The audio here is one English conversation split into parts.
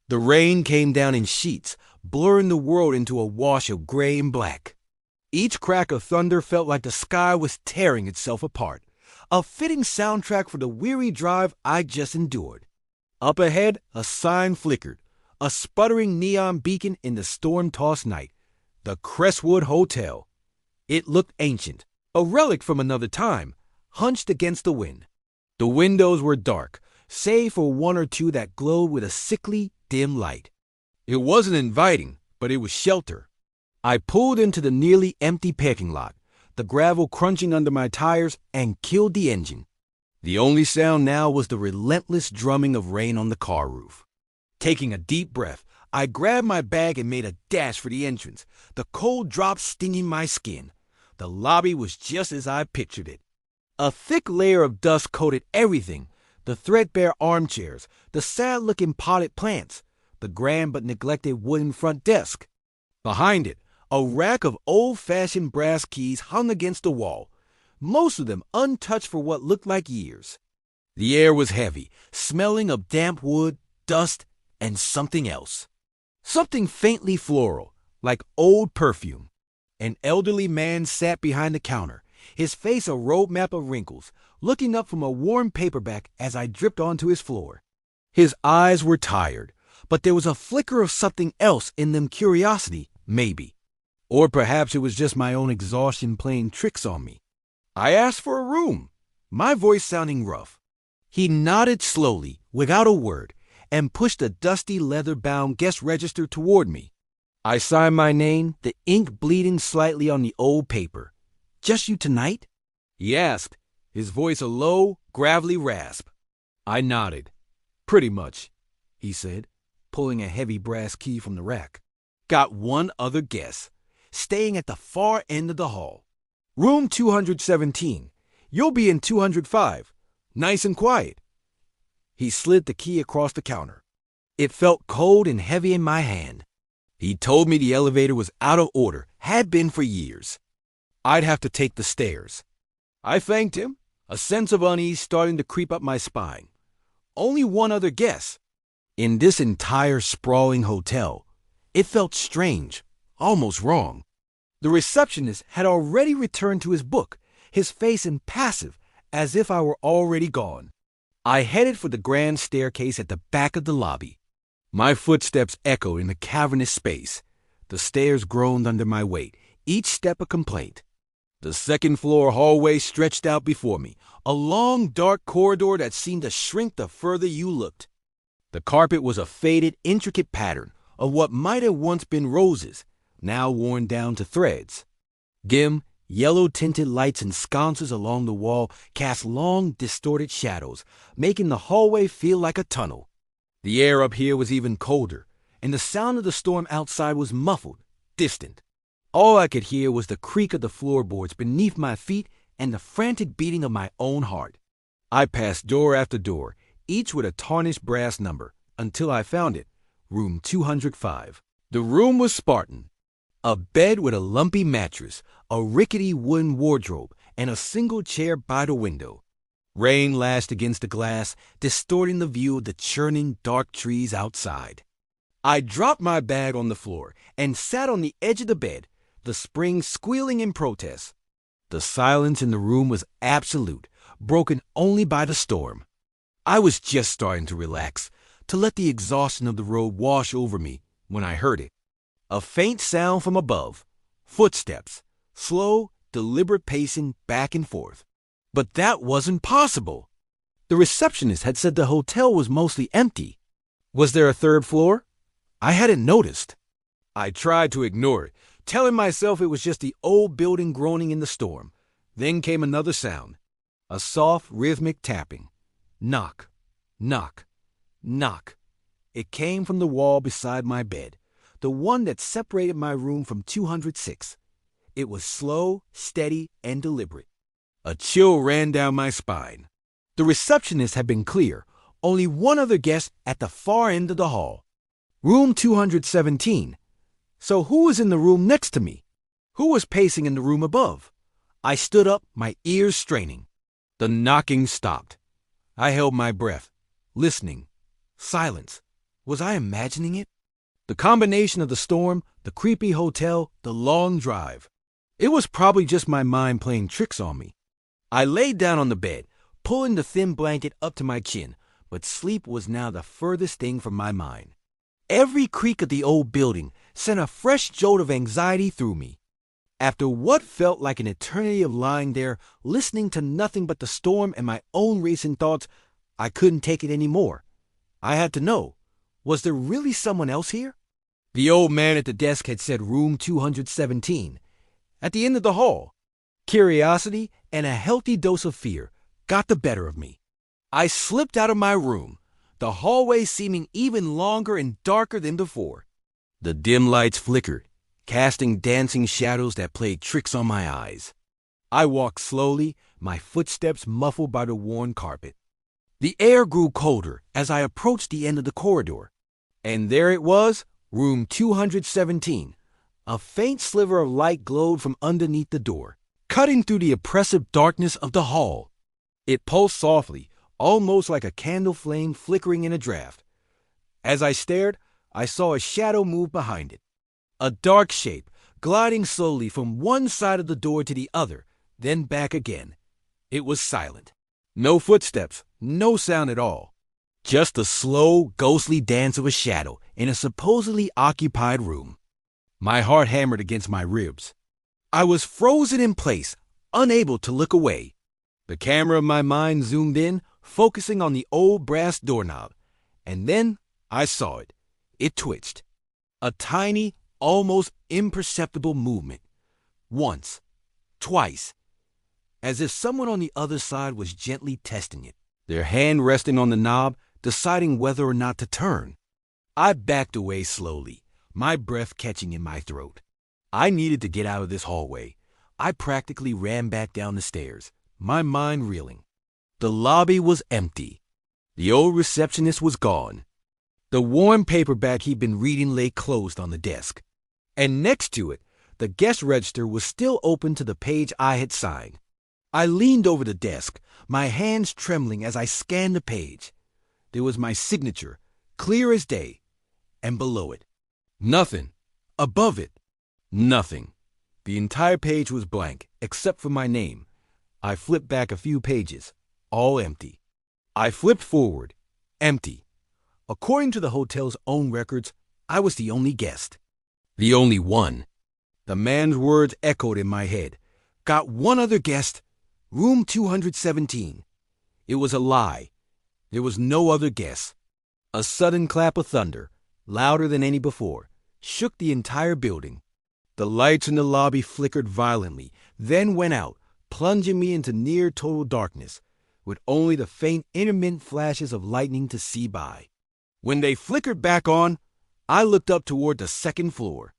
The rain came down in sheets, blurring the world into a wash of gray and black. Each crack of thunder felt like the sky was tearing itself apart, a fitting soundtrack for the weary drive I just endured. Up ahead, a sign flickered, a sputtering neon beacon in the storm-tossed night. The Crestwood Hotel. It looked ancient, a relic from another time, hunched against the wind. The windows were dark, save for one or two that glowed with a sickly, dim light. It wasn't inviting, but it was shelter. I pulled into the nearly empty parking lot, the gravel crunching under my tires, and killed the engine. The only sound now was the relentless drumming of rain on the car roof. Taking a deep breath, I grabbed my bag and made a dash for the entrance, the cold drops stinging my skin. The lobby was just as I pictured it. A thick layer of dust coated everything, the threadbare armchairs, the sad-looking potted plants, the grand but neglected wooden front desk. Behind it, a rack of old-fashioned brass keys hung against the wall, most of them untouched for what looked like years. The air was heavy, smelling of damp wood, dust, and something else. Something faintly floral, like old perfume. An elderly man sat behind the counter, his face a roadmap of wrinkles, looking up from a worn paperback as I dripped onto his floor. His eyes were tired, but there was a flicker of something else in them, curiosity, maybe. Or perhaps it was just my own exhaustion playing tricks on me. I asked for a room, my voice sounding rough. He nodded slowly, without a word, and pushed a dusty leather-bound guest register toward me. I signed my name, the ink bleeding slightly on the old paper. "Just you tonight?" he asked, his voice a low, gravelly rasp. I nodded. "Pretty much," he said, pulling a heavy brass key from the rack. "Got one other guest, staying at the far end of the hall. Room 217. You'll be in 205. Nice and quiet." He slid the key across the counter. It felt cold and heavy in my hand. He told me the elevator was out of order, had been for years. I'd have to take the stairs. I thanked him, a sense of unease starting to creep up my spine. Only one other guest. In this entire sprawling hotel, it felt strange, almost wrong. The receptionist had already returned to his book, his face impassive, as if I were already gone. I headed for the grand staircase at the back of the lobby. My footsteps echoed in the cavernous space. The stairs groaned under my weight, each step a complaint. The second-floor hallway stretched out before me, a long, dark corridor that seemed to shrink the further you looked. The carpet was a faded, intricate pattern of what might have once been roses, now worn down to threads. Dim, yellow-tinted lights and sconces along the wall cast long, distorted shadows, making the hallway feel like a tunnel. The air up here was even colder, and the sound of the storm outside was muffled, distant. All I could hear was the creak of the floorboards beneath my feet and the frantic beating of my own heart. I passed door after door, each with a tarnished brass number, until I found it, room 205. The room was Spartan. A bed with a lumpy mattress, a rickety wooden wardrobe, and a single chair by the window. Rain lashed against the glass, distorting the view of the churning dark trees outside. I dropped my bag on the floor and sat on the edge of the bed, the spring squealing in protest. The silence in the room was absolute, broken only by the storm. I was just starting to relax, to let the exhaustion of the road wash over me, when I heard it. A faint sound from above. Footsteps. Slow, deliberate pacing back and forth. But that wasn't possible. The receptionist had said the hotel was mostly empty. Was there a third floor? I hadn't noticed. I tried to ignore it, telling myself it was just the old building groaning in the storm. Then came another sound. A soft, rhythmic tapping. Knock, knock, knock. It came from the wall beside my bed, the one that separated my room from 206. It was slow, steady, and deliberate. A chill ran down my spine. The receptionist had been clear. Only one other guest at the far end of the hall. Room 217. So who was in the room next to me? Who was pacing in the room above? I stood up, my ears straining. The knocking stopped. I held my breath, listening. Silence. Was I imagining it? The combination of the storm, the creepy hotel, the long drive. It was probably just my mind playing tricks on me. I laid down on the bed, pulling the thin blanket up to my chin, but sleep was now the furthest thing from my mind. Every creak of the old building sent a fresh jolt of anxiety through me. After what felt like an eternity of lying there, listening to nothing but the storm and my own racing thoughts, I couldn't take it anymore. I had to know, was there really someone else here? The old man at the desk had said room 217, at the end of the hall. Curiosity and a healthy dose of fear got the better of me. I slipped out of my room, the hallway seeming even longer and darker than before. The dim lights flickered, casting dancing shadows that played tricks on my eyes. I walked slowly, my footsteps muffled by the worn carpet. The air grew colder as I approached the end of the corridor. And there it was, room 217. A faint sliver of light glowed from underneath the door, cutting through the oppressive darkness of the hall. It pulsed softly, almost like a candle flame flickering in a draft. As I stared, I saw a shadow move behind it. A dark shape, gliding slowly from one side of the door to the other, then back again. It was silent. No footsteps, no sound at all. Just the slow, ghostly dance of a shadow in a supposedly occupied room. My heart hammered against my ribs. I was frozen in place, unable to look away. The camera of my mind zoomed in, focusing on the old brass doorknob. And then I saw it. It twitched. A tiny, almost imperceptible movement. Once, twice, as if someone on the other side was gently testing it, their hand resting on the knob, deciding whether or not to turn. I backed away slowly, my breath catching in my throat. I needed to get out of this hallway. I practically ran back down the stairs, my mind reeling. The lobby was empty. The old receptionist was gone. The worn paperback he'd been reading lay closed on the desk. And next to it, the guest register was still open to the page I had signed. I leaned over the desk, my hands trembling as I scanned the page. There was my signature, clear as day, and below it, nothing. Above it, nothing. The entire page was blank, except for my name. I flipped back a few pages, all empty. I flipped forward, empty. According to the hotel's own records, I was the only guest. The only one. The man's words echoed in my head. Got one other guest, room 217. It was a lie. There was no other guest. A sudden clap of thunder, louder than any before, shook the entire building. The lights in the lobby flickered violently, then went out, plunging me into near total darkness, with only the faint intermittent flashes of lightning to see by. When they flickered back on, I looked up toward the second floor.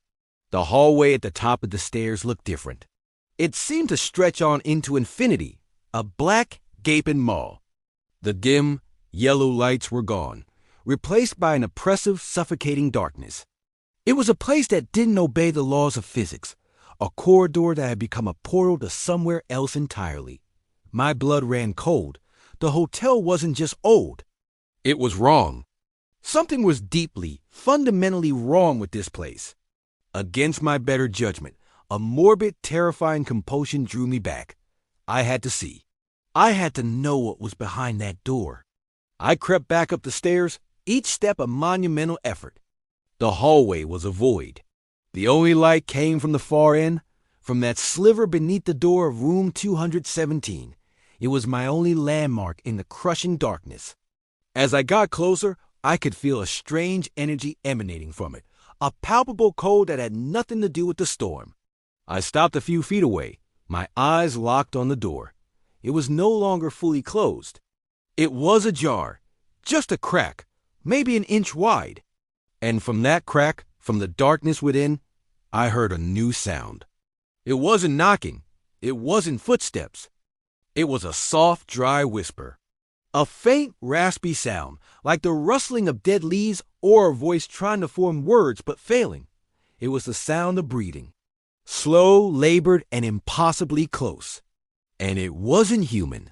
The hallway at the top of the stairs looked different. It seemed to stretch on into infinity, a black, gaping maw. The dim, yellow lights were gone, replaced by an oppressive, suffocating darkness. It was a place that didn't obey the laws of physics, a corridor that had become a portal to somewhere else entirely. My blood ran cold. The hotel wasn't just old. It was wrong. Something was deeply, fundamentally wrong with this place. Against my better judgment, a morbid, terrifying compulsion drew me back. I had to see. I had to know what was behind that door. I crept back up the stairs, each step a monumental effort. The hallway was a void. The only light came from the far end, from that sliver beneath the door of room 217. It was my only landmark in the crushing darkness. As I got closer, I could feel a strange energy emanating from it, a palpable cold that had nothing to do with the storm. I stopped a few feet away, my eyes locked on the door. It was no longer fully closed. It was ajar, just a crack, maybe an inch wide. And from that crack, from the darkness within, I heard a new sound. It wasn't knocking. It wasn't footsteps. It was a soft, dry whisper. A faint, raspy sound, like the rustling of dead leaves or a voice trying to form words but failing. It was the sound of breathing. Slow, labored, and impossibly close. And it wasn't human.